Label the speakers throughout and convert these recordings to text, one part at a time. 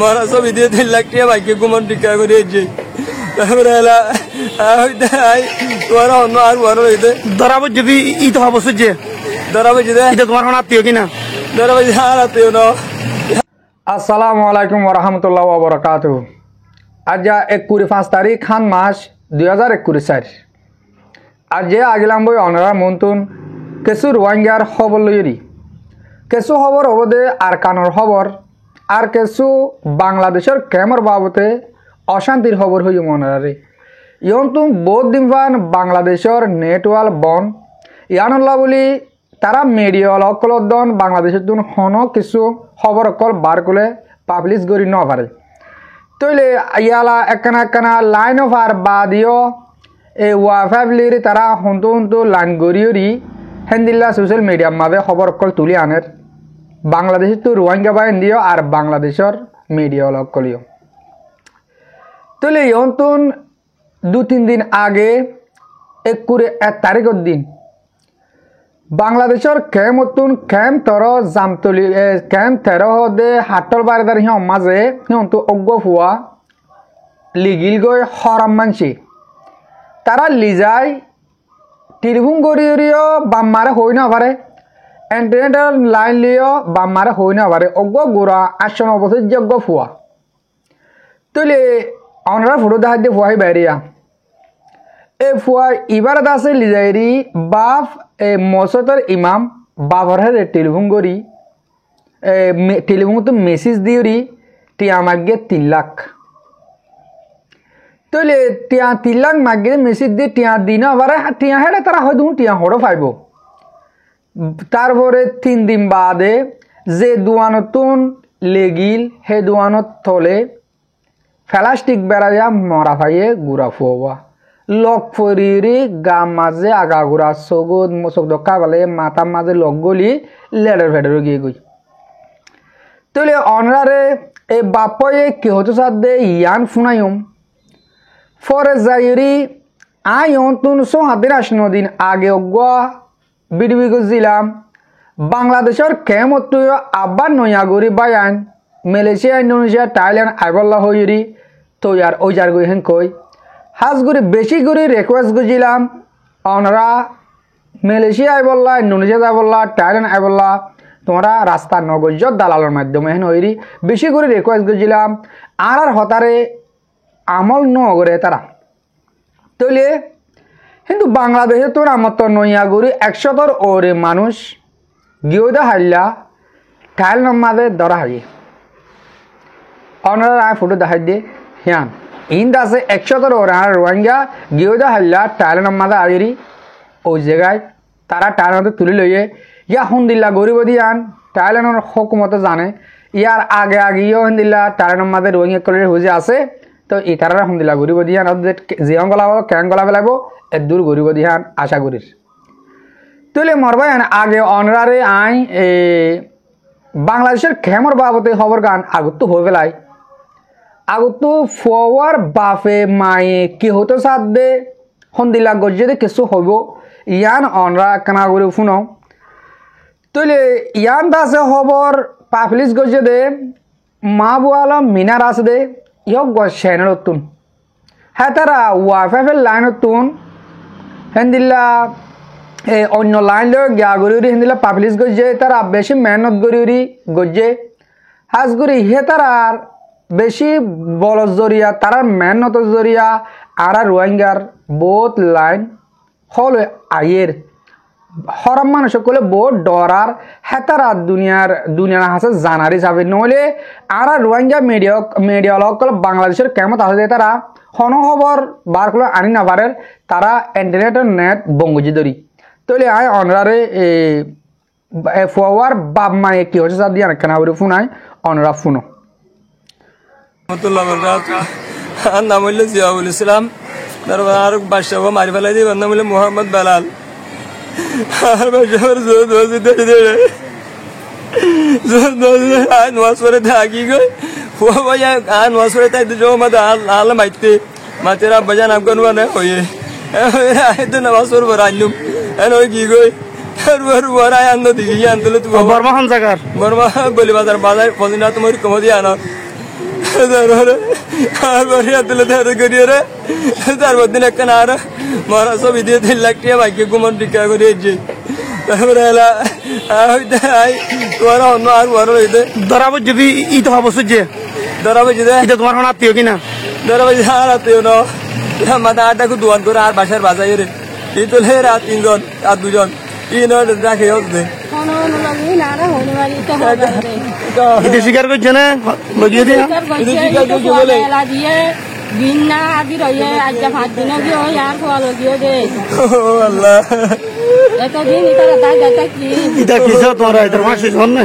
Speaker 1: মরা ছবি দিয়ে 3 লাখ টাকা বাইকে গুমন টিকা করে যে তারপরে এলা তোমার অন্য আর বড় হইতে
Speaker 2: ধরাবো যদি ই তো হবো যে
Speaker 1: ধরাবো যদি
Speaker 2: এটা তোমার কোনো আত্মীয় কিনা
Speaker 1: ধরাবো আর আত্মীয় না।
Speaker 3: আসসালামু আলাইকুম ওরহামতুল্লাহ ওবরাকাতুহু। আজ 21 তারিখ খান মাস 2021 আজ আগিলাম বই অনরা মন্তুন কিছু রোহিঙ্গার খবর লইরি কিছু খবর হবদে আর কানোর খবর আর কিছু বাংলাদেশের ক্যামর বাবতে অশান্তির খবর হই মনারে ইয়ন তুম বহুত দিন পান বাংলাদেশের নেটওয়ার্ক বন ইয়ানুল্লাহ বলি তারা মিডিয়া অকলদন বাংলাদেশের তুন হন কিছু খবর অকল বার করে পাবলিশ করি ন পারে তৈলে ইয়ালা একখানা লাইন অফ আর বাদিও এই ওয়াফাবলির তারা হন্তু হন্তু লাইন গড়িয়রি হেন্দিল্লা সোশ্যাল মিডিয়ার মাঝে খবর অকল তুলি আনের বাংলাদেশের তো রোহিঙ্গা বাহিন দিও আর বাংলাদেশের মিডিয়া অকলিও তৈলে ইয়ন্তুন 2-3 দিন আগে 1 তারিখের দিন বাংলাদেশের ক্যাম্পতুন ক্যাম্প তর জামতলি ক্যাম্প 13 হদে হাটল বারেদার হিম মাঝে হিমন্তু অজ্ঞ ফুয়া লিগিল গই হরাম মানসি তারা লিজাই টেলিফোন করিও বাম্মারে হই না পারে ইন্টারনেটের লাইন লিও বাম্মারে হই না পারে অজ্ঞ গোড়া 8 বছর যোগ্য ফুয়া তুলে অনরা ফটো দেখা দিয়ে ফুয়াই বাইরিয়া এ ফুয়া ইবার দাসে লিজাইরি বাপ মসজিদের ইমাম বাবার হারে টেলিফোন করি টেলিফোন তো মেসেজ দিওরি টিয়া মাগে 3 লাখ তইলে টিয়া 3 লাখ মাগে মেসেজ দিয়ে টিয়া দিন আবার টিয়া হেড়ে তারা হয়তো টিয়া হড়ো পাইব তারপরে 3 দিন বাদে যে দুয়ানতুন লেগিল হে দুয়ানত থলে প্লাস্টিক বেড়াইয়া মরা পাইয়ে গুড়া ফুয়া লগ ফরিরি গাম মাঝে আগাগুড়া চকুত চোখ দক্কা পালে মাথার মাঝে লগ গলি লেডার ফেডার গিয়ে গই তলে অনরারে এই বাপয়ে কি হতো সাদে ইয়ান ফুনাইম ফরে যাইরি আইন তুন 7 দিন আগে অগুয়া বিডিবি গজিলাম বাংলাদেশের কেমত আবার নয়াগরি বায়ান মালয়েশিয়া ইন্দোনেশিয়া থাইল্যান্ড আইবল্লা হইরি তো ইয়ার ওইজার গই হেন কই হাজগুড়ি বেশি করে রিকোয়েস্ট করছিলাম অনরা মালয়েশিয়া আইবল্লা ইন্দোনেশিয়া আইবল্লা থাইল্যান্ড আইবল্লা তোমরা রাস্তা নগজ দালালের মাধ্যমে হেন হইরি বেশি করে রিকোয়েস্ট করছিলাম আর হতারে আমল নগরে তারা তৈলে কিন্তু বাংলাদেশে তোর আমার তো নইয়াগুড়ি 100 ওরে মানুষ গিয়েদা হাইলা থাইল্যান্ড মাঝে ধরা হারিয়ে অনরা ফটো দেখাই দিয়ে হ্যাঁ ইন্দ আছে 100 ওরা রোহিঙ্গা গিয়েদা হাল্লা থাইল্যান্ড মাঝে আইরি ওই জায়গায় তারা থাইল্যান্ডে তুলে লইয়ে ইয়া হুন্দিল্লা গরিব দিয়ান থাইল্যান্ডের হুকুমত জানে ইয়ার আগে আগেও হুন্দিল্লা থাইল্যান্ডের মাঝে রোহিঙ্গা কলের হুজে আছে তো ই তারা হুন্দিল্লা গরিব দিয়ান জিয়ং গলাব ক্যাং গলা পেলাইব এ দূর গরিব দিয়ান আশা করির তুলে মরবাইন আগে অনরারে আই বাংলাদেশের খেমর বাবতে খবর গান আগত হয়ে পেলাই আগতো ফুয়ার বাপে মায়ে কি হতো সাদে হন্দিলা গজ্জে কিছু হইব ইয়ান অনরা কানা করে শুনো তইলে ইয়ান দাসে খবর পাবলিশ গজ্জে দে মা বুয়ালা মিনার আছে দে ইয়ক গছেনের তুন হ্যাঁ তারা ওয়াইফাইফের লাইন তুন হেন্দিল্লা অন্য লাইন লয় গিয়া গরিউরি হেন্দিল্লা পাবলিশ গজ্জে তারা বেশি মেহনত গরিউরি গজ্জে হাজগুড়ি হে তারার বেশি বল জরিয়া তার মেহনত জরিয়া আর রোহিঙ্গার বহুত লাইন হল আয়ের হরম মানুষ সকলে বহুত ডরার হেতারা দুনিয়ার হাসে জানারি যাবে নহলে আর রোহিঙ্গা মিডিয়া সকল বাংলাদেশের কেমন আছে তারা হন খবর বার করে আনি না পারে তারা ইন্টারনেটের নেট বঙ্গজি ধরি তৈলে আয় অনরারে ফুয়ার বাপ মায়ে কি হচ্ছে যা দিয়ে কেনা ফোনাই অনরা ফোনো
Speaker 1: নাম হইল জিয়াউল ইসলাম আর বাদশাহ মারি ফেলাই দিয়ে নাম হইল মোহাম্মদ বেলাল আর নোয়াজ করে থাকি গই ফুয়া ভাই নোয়াজ করে তাই জো মাদা আল মাইতে মাতের আব্বাজান আফগান মানে হয়ে তো নামাজ পড়বো রান্নুম এন ওই কি গই বরাই আনন্দ দিকে আনতলে তুমি বর্মা খান জায়গার বর্মা বলি বাজার বাজার ফজিনা তোমার কমদি আনো আর বরিয়া তুলে ধরে করিয়ে রে তারপর দিন একটা আর মরা ছবি দিয়ে 3 লাখ টাকা বাইকে ঘুমন টিকা করিয়েছে তারপরে এলা তোমার অন্য আর বড় হইতে
Speaker 2: ধরাবো যদি ই তো হবো যে
Speaker 1: ধরা বুঝি দে
Speaker 2: এটা তোমার কোনো আত্মীয় কিনা
Speaker 1: ধরা বুঝি আর আত্মীয় ন মাথা আটটাকে দোয়ান করে আর বাসার বাজাই রে এই তোলে রাত 3 জন আর 2 জন ই নয় রাখে হচ্ছে
Speaker 2: এটা স্বীকার করছে না লজিয়ে দিয়ে
Speaker 4: বিনা আদি রয়ে আজ 5 দিন গিয়ে ওই আর খোয়া লগিয়ে দে
Speaker 1: ও আল্লাহ
Speaker 4: এতদিন ইতারা দাদা কি
Speaker 2: এটা কিসব তোমরা এটা মাসি হন না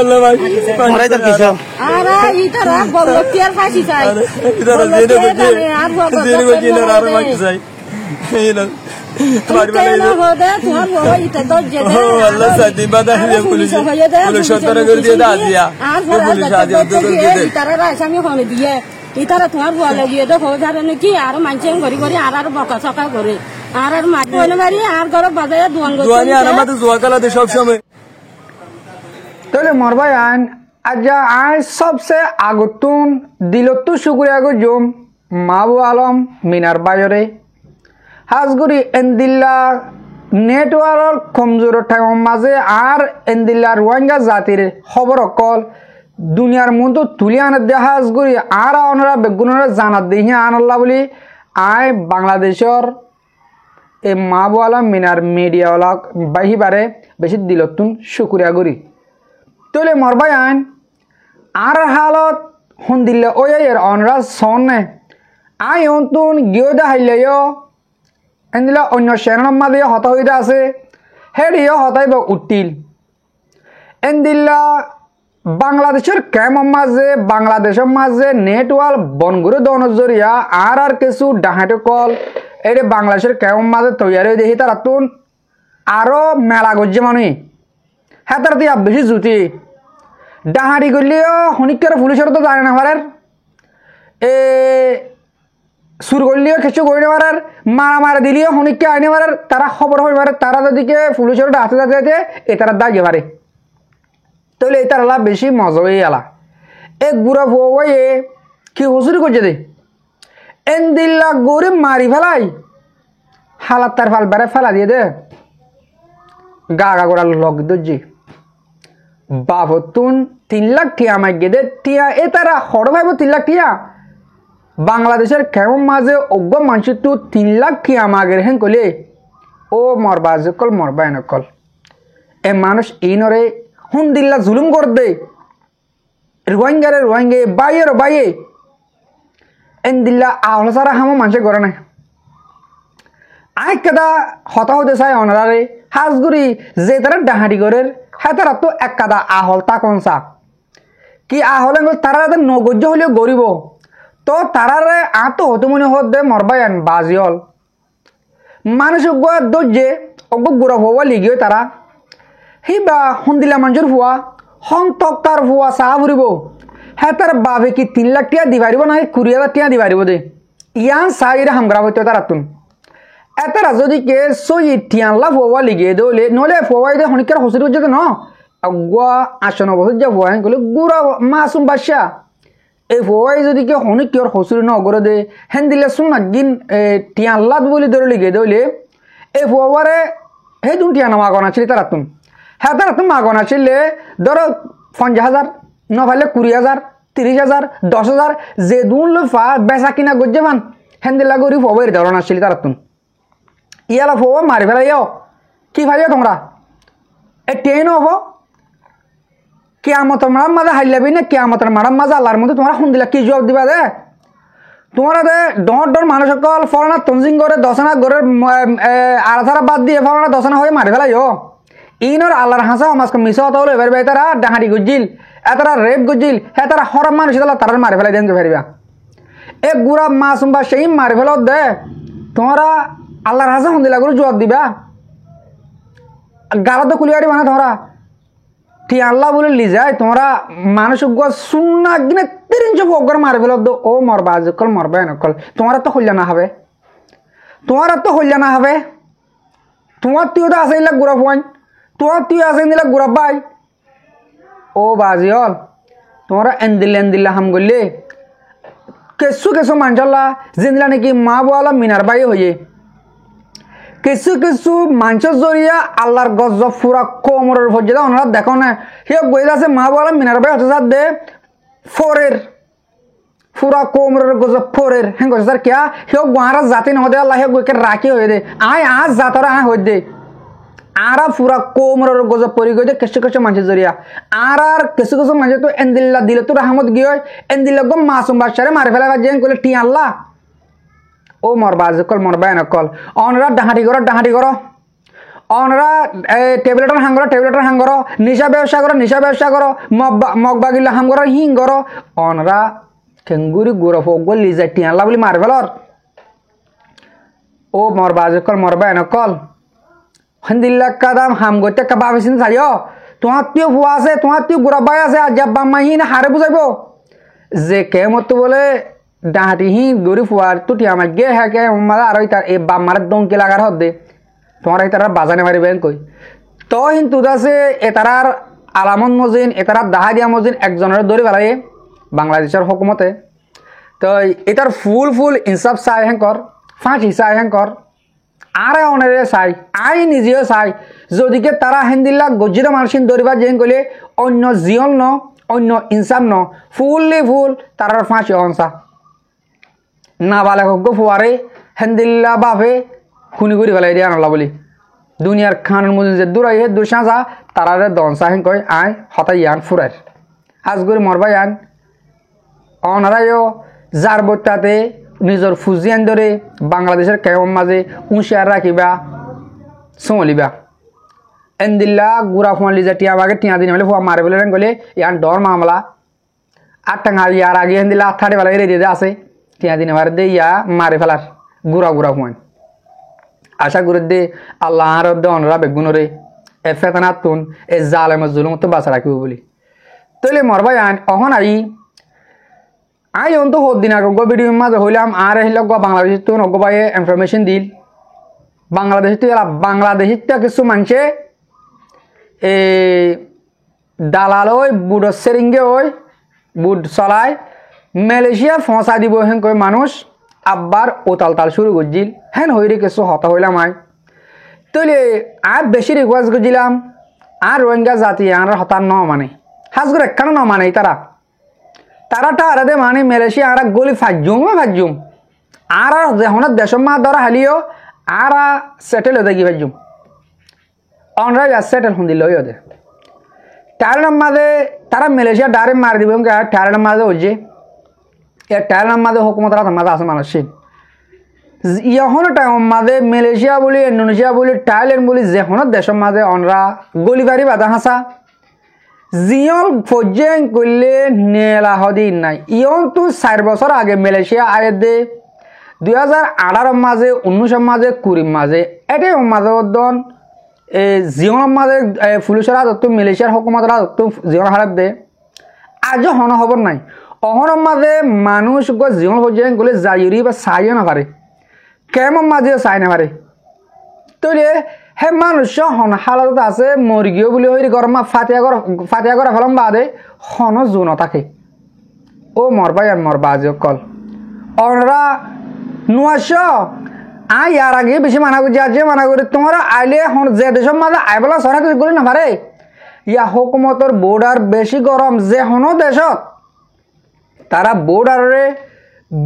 Speaker 1: আল্লাহ ভাই
Speaker 2: তোমরা এটা কিসব
Speaker 4: আর ইতারা বলতিয়ার ফাঁসি চাই
Speaker 1: ইতারা জেনে বুঝে জেনে বুঝে না আর বাকি চাই এই না তোমার
Speaker 4: কেন হবে তোমার বড় ইতা তো জেনে
Speaker 1: ও আল্লাহ সাদি বাদা দিয়ে পুলিশ সরকার করে দিয়ে দাও দিয়া
Speaker 4: আর
Speaker 1: পুলিশ আদি উদ্যোগ দিয়ে দে
Speaker 4: ইতারা রাইসামি হনে দিয়ে ইতারা তোমার বড় লাগিয়ে তো হয়ে যাবে নাকি আর মানছে গড়ি গড়ি আর বকা সকা করে আর মাটি হলে বাড়ি আর ঘর বাজারে
Speaker 1: দুয়ানি আর আমাদের জোয়া কালাতে সব সময়
Speaker 3: তাহলে মরবাই আইন আজ্জা আই সবসে আগতুন দিলতু শুক্রিয়া গো জুম মাবু আলম মিনার বায়রে হাজগুড়ি এন্দিল্লা নেটওয়ার্ক কমজোর ঠাইম মাঝে আর এন্দিল্লা রোহিঙ্গা জাতির খবর অকল দুনিয়ার মধ্যে তুলি আনে দেয়া হাজগুড়ি আর ওনারা বেগুনরা জানাত দিহি আনাল্লা বলি আই বাংলাদেশের এই মাবু আলম মিনার মিডিয়াওয়ালা বাহিবারে বেশি দিলতুন শুক্রিয়া করি তাহলে মরবাই আইন আর হালত হন দিলে ওই এর অনরা সনে আই অন্তুন গিয়ে দেখাইলেও এনদিলা অন্য শ্রেণীর মাঝে হত হইতে আছে হেডিও হতাইব উঠিল এনদিল্লা বাংলাদেশের বাংলাদেশের মাঝে নেটওয়ার্ক বনগুরু দনের জরিয়া আর কিছু ডাহাটে কল এই বাংলাদেশের কেমন মাঝে তৈরি দেখি তারা তুন আরো মেলা গজ্জে মানুষ হ্যাঁ তারা দিয়া বেশি জুতি ডাহাটি করলেও হনিকের পুলিশের তো জানে না পারার সুর করলেও কিছু করে পারার মারা দিলেও হনিককে আইনে পারার তারা খবর হয়ে পারে তারা যদিকে পুলিশের হাতে যাতে এ তারা দাগে পারে তাহলে এই তারা বেশি মজা হয়ে এলা এ গুড়া ফুয়ে কি হুসুরি করছে দে এনদিল্লা গরিব মারি ফেলাই হালাত তার ফাল বেড়ে ফেলা দিয়ে দে গা গোড়া লগ দর্জি বাবতুন 3 লাখ টিয়া মাইকে দে টিয়া এ তারা হড় ভাইব 3 লাখ টিয়া বাংলাদেশের কেমন মাঝে অজ্ঞ মানুষ তো 3 লাখ টিয়া মাগের হেন কলে ও মরবা কল মরবা এনকল এ মানুষ ইনরে হুন দিল্লা জুলুম কর দে রোহিঙ্গে বাইয়ের বাইয়ে এন দিল্লা আহল সারা হামো মানুষের করে নাই আই কেদা হতা হতে চাই অনারে হাজগুড়ি যে তারা ডাহাটি করে হ্যাঁ তারা তো এক কাদা আহল তা কনসা কি আহল তারা নগজ্য হলেও গরিব তো তারারে আত হতে মনে হত দে মরবাই আন বাজিল মানুষ দর্জে অজ্ঞ গুড়া হওয়া লিগিও তারা হিবা হুন্দিলা মানুষের ফুয়া হন তক্তার ফুয়া চাহ ফুরিব হ্যাঁ তার বাবে কি 3 লাখ টিয়া দি পারিব না 20,000 টিয়া দি পারিব দে ইয়ান চাহিদা হামগ্রা হইতে তারা তুন এতারা যদি কে সই টিয়ানলা ফুয়া লিগে দলে নলে ফুয়াই দে হনিকার হসুরি হচ্ছে ন আগুয়া আসন বসে যা ফুয়া গেলে গুড়া মাসুম বাদশা এই ফুয়াই যদি কে হনিকর হসুরি ন করে দে হেন দিলে শুন না গিন টিয়ানলা বলি ধরে লিগে দলে এই ফুয়ারে হে দুন টিয়ানা মাগনা ছিল তারা তুন হ্যাঁ তারা তো মাগনা ছিলে ধরো 50,000 ন ভাইলে 20,000 30,000 10,000 যে দুন লোফা বেচা কিনা গজ্জে মান হেন্দিলা গরি ফবের ধরনা ছিল তারা তুন ইয়ালা ফো মারি ফেলাইও কি ভাইও তোমরা এ ট্রেন হবো কেয়ামতের মারাম মাজা হাইলাবি না কেয়ামতের মারাম মাজা আল্লাহর মধ্যে তোমরা শুন দিলা কি জবাব দিবা দে তোমরা দে ডর মানুষ সকল ফলনা তঞ্জিং করে দশনা গড়ের আড়াথারা বাদ দিয়ে ফলনা দশনা হয়ে মারি ফেলাইও ইনর আল্লাহর হাসা সমাজকে মিশা হতে হলে এবার তারা ডাহাটি গুজিল এতারা রেপ গুজিল হ্যাঁ তারা হরম মানুষ তারা মারি ফেলাই দেন ফেরবা এ গুড়া মাসুম বা সেই মারি ফেল দে তোমরা আল্লাহর হাসা শুনদিলা করে জবাব দিবা গালা তো কুলিয়ারি মানে তোমরা ঠিক আল্লাহ বলে লিজাই তোমরা মানুষ শুননা কিনে 300 ফকর মারি ফেল ও মরবা আজকল মরবা এনেকল তোমার তো হইলা না হবে তোমার তুইও তো আছে গুড়া পয়েন্ট তোমার তুই আছে দিলা গুড়া পাই ও বাজিল তোমরা এন্দিল্লা হাম গলে কিছু কিছু মানসাল্লাহ জিনলা নাকি মা বোয়ালা মিনার বাই হয়ে কিছু কিছু মানুষের জরিয়া আল্লাহর গজব পুরা কোমরের পর্যন্ত ওনারা দেখো না সে বই আছে মা বোয়ালা মিনার বাই হতে দে ফোরের পুরা কোমরের গজব ফোরের হ্যাঁ গজ স্যার কিয়া সে গোয়ারা জাতি নহদে আল্লাহ সে গইকে রাখি হয়ে দে আয় আজ জাতরা আয় হয়ে দে আরা পুরা কোমরের গজব পরি গই দে কিছু কিছু মানুষের জরিয়া আর কিছু কিছু মানুষ তো এন্দিল্লা দিলে তো রহমত গিয়ে এন্দিল্লা গো মাসুম বাচ্চারে মারি ফেলা যেন কইলে টি আল্লাহ ও মরবা কল মরবা নকল অনরা ডাহাটি করো অনরা টেবলেটর হাং করো নিশা ব্যবসা করো মগবা গিলা হাম করো হিং করো অনরা ঠেঙ্গুরি গুড়ো ফোক লিজা টি আল্লাহ বলি মারি ফেলর ও মরবা কল মরবা নকল হন্দিল্লা কাদাম হাম গতে কাবা বেসিন সারিও তোমার তিও ফুয়া আছে তোমার তিও গুড়াবাই আছে আজ বাম্মাহি না হারে বুঝাইব যে কেমত বলে ডাহাটি হি গরি ফুয়ার তুটি আমার গে হ্যাঁ কে মারা আর তার এই বাম্মার দমকে লাগার হদ দে তোমার এই তারা বাজানে মারিবেন কই তো হিন্তু দাসে এতারার আলামত মজিন এতারার দাহাদিয়া মজিন একজনের দৌড়ি বেলায় বাংলাদেশের হুকুমতে তো এটার ফুল ইনসাফ চাই হ্যাঙ্কর ফাঁসি চাই হ্যাঙ্কর আর অনেরে চাই আই নিজেও চাই যদিকে তারা হেন্দিল্লা গজ্জিত মানুষিন দৌড়িবা যেন কইলে অন্য জিয়ন ন অন্য ইনসাফ ন ফুললি ফুল তারার ফাঁসি অনসা না বালে হোক ফুয়ারে হেন্দিল্লা বাপে খুনি করে ফেলাই দিয়ে আনলা বলি দুনিয়ার খানের মধ্যে যে দূরাই হে দূর সাঁজা তারারে দনসা হেন কয় আয় হতাই আন ফুরার আজ করে মরবাই আন অনারাইও যার বত্তাতে নিজের ফুজিয়ান ধরে বাংলাদেশের কেমন মাঝে উঁশিয়ার রাখিবা চলিবা এন্দিল্লা গুড়া ফুয়ালি যে টিয়া বাগে টিয়া দিন বলে ফুয়া মারে বলে গলে ইয়ান ডর মামলা আর টাঙা ইয়ার আগে হেন্দিল্লা আঠাড়ি বেলা রেডি আছে টিয়া দিন এবার দে ইয়া মারে ফেলার গুড়া ফুয়ান আশা করে দে আল্লাহ আর অনরা বেগুনরে এ ফেতনাতুন এ জালেমের জুলুম তো বাঁচা রাখিব বলি তৈলে মরবাই আন অহন আই অন্ত হদ দিন আগে ভিডিও মাঝে হইলাম আর আহিল বাংলাদেশ তো নগবাই ইনফরমেশন দিল বাংলাদেশ কিছু মানুষে দালাল ওই বুড়ো সেরিঙ্গে ওই বুট চলায় মালয়েশিয়া ফসা দিব হেন কই মানুষ আব্বার ওতাল তাল শুরু করছিল হেন হইরে কিছু হতা হইলাম আয় তৈলে আর বেশি রিকোয়েস্ট করছিলাম আর রোহিঙ্গা জাতি আর হতার ন মানে হাজগুর একখানে ন মানে তারাটা আরাদে মানে মালয়েশিয়া আর গলি ফাজুম আর যখন দেশের মা ধরা হালিও আর সেটেল হতে গিয়ে ফাজুম অনরা সেটেল হন্দিল ওদে টায়ার মাঝে তারা মালয়েশিয়া ডাইরেক্ট মারি দিব টায়ার মাঝে হচ্ছে এ টায়ার মাঝে হুকুমতরা মাঝে আছে মানুষের ইহন টাইম মাঝে মালয়েশিয়া বলি ইন্দোনেশিয়া বলি থাইল্যান্ড বলি যেখন দেশের মাঝে অনরা গলি বাড়ি বাধা হাসা জিয়ল ফজেং করলে নেলা হদিন নাই ইয়ন তো 4 বছর আগে মালয়েশিয়া আয়ে দে 2018 মাঝে 19 মাঝে 20 মাঝে এটাই মাঝে দন জিয়ন মাঝে পুলিশের হাত মালয়েশিয়ার হুকুমতের হাত জিয়ন হারাত দে আজও হন খবর নাই অহন মাঝে মানুষ জিয়ন ফজেং করলে যাইরি বা চাইও না পারে কেমন মাঝে চাই না পারে তৈরি হে মানুষ হন হালত আছে মর্গিও বলে হইরে গরমা ফাতিয়া করা ফেলাম বাদে হন জুন থাকে ও মরবাই আর মরবা আজ কল অনরা নুয়াশ আই ইয়ার আগে বেশি মানা করছি আজ মানা করি তোমরা আইলে হন যে দেশের মাঝে আইবলা সরা কিছু করি না পারে ইয়া হুকুমতর বর্ডার বেশি গরম যে হন দেশত তারা বর্ডারে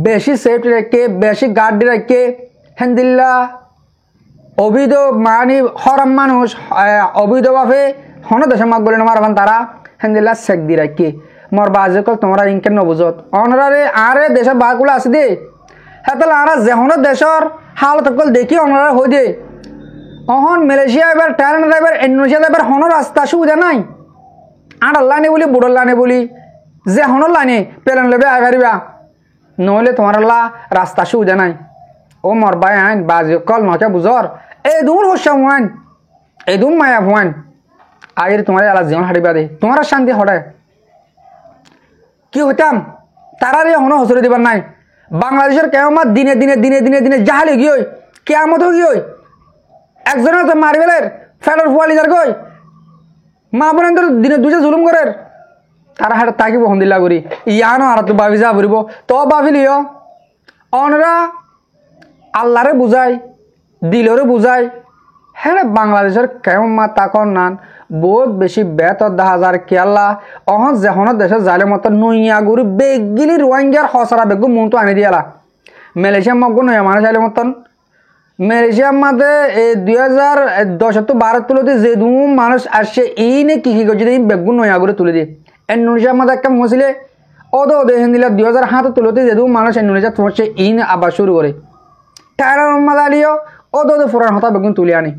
Speaker 3: বেশি সেফটি রেখে বেশি গার্ড রেখে হেন্দিল্লা অবৈধ মানে হরাম মানুষ অবৈধভাবে হন দেশের মাগ বলে মারবান তারা হেন্দিল্লা চেক দি রাখি মরবা আজকাল তোমরা ইনকে নবুজত অনরারে আরে দেশের বাগুলো আছে দে হেতাল আরা যেহন দেশের হালত দেখি অনরা হয়ে দে অহন মালয়েশিয়া এবার থাইল্যান্ড এবার ইন্দোনেশিয়া এবার হন রাস্তা সুবিধা নাই আর লাইনে বলি বুড়োর লাইনে বলি যে হন লাইনে পেলেন লেবে আই পারিবা নহলে তোমার রাস্তা সুবিধা নাই ও মরবাই আইন বাজি কল নকে বুঝর এই দূর হসাম আইন এই দূর মায়া ভুয়ান আয়ের তোমার আলা জীবন হারিবা দে তোমার শান্তি হঠায় কি হইতাম তারারে হন হসরে দিবার নাই বাংলাদেশের কেমন দিনে দিনে দিনে দিনে দিনে জাহালি গিয়ে কেমত গিয়ে একজনের তো মারিবেলের ফেডার ফুয়ালি যার গই মা বোনের দিনে দুজে জুলুম করের তারা হাতে থাকিব হন্দিল্লা করি ইয়ানো আর তো ভাবি যা ফুরিব তো ভাবিলিও অনরা আল্লাহরে বুঝাই দিলরে বুঝাই হ্যাঁ বাংলাদেশের কেমন মা তাকর নান বহুত বেশি বেতর 10,000 কেলা অহন যেহন দেশে জালে মতো নইয়া গুরু বেগিলি রোহিঙ্গার হসরা বেগু মনটো আনি দিয়ালা মালয়েশিয়া মগ্ন নয়া মানুষ আইলে মতন মালয়েশিয়ার মধ্যে 2010 তো 12 তুলতে যে দু মানুষ আসছে এই নে কি করছে বেগুন নয়া করে তুলে দিয়ে ইন্দোনেশিয়ার মধ্যে একটা মসিলে ওদো দেখেন দিলা 2007 তুলতে যে দু মানুষ ইন্দোনেশিয়া পৌঁছে এই আবার শুরু করে টায়ার মাদালিও ওদো ফুরান হতা বেগুন তুলে আনি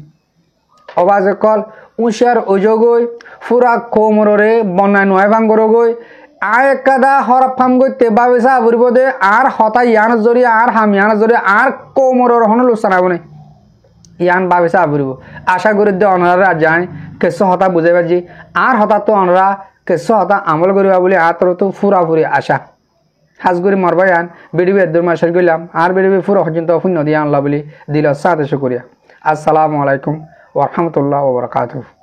Speaker 3: অবাজে কল উশার ওজগই ফুরা কোমরে বন্যায় নয় ভাঙ্গর গই আর একাদা হরফ ফাম গই তেবা বেসা ভরিব দে আর হতা ইয়ান জরি আর হাম ইয়ান জরি আর কোমরের হন লুসানাব না ইয়ান বাবেসা ভরিব আশা করি দে অনরা জানি কেসো হতা বুঝাইবা জি আর হতা তো অনরা কেসো হতা আমল করিবা বলে আতর তো ফুরা ফুরি আশা হাজগুড়ি মরবা ইয়ান বিডিবি এদুর মাসের গইলাম আর বিডিবি ফুরা পর্যন্ত শূন্য দিয়ে আনলা বলে দিল সাথে শুকরিয়া আসসালামু আলাইকুম ওয়া রাহমাতুল্লাহি ওয়া বারাকাতুহু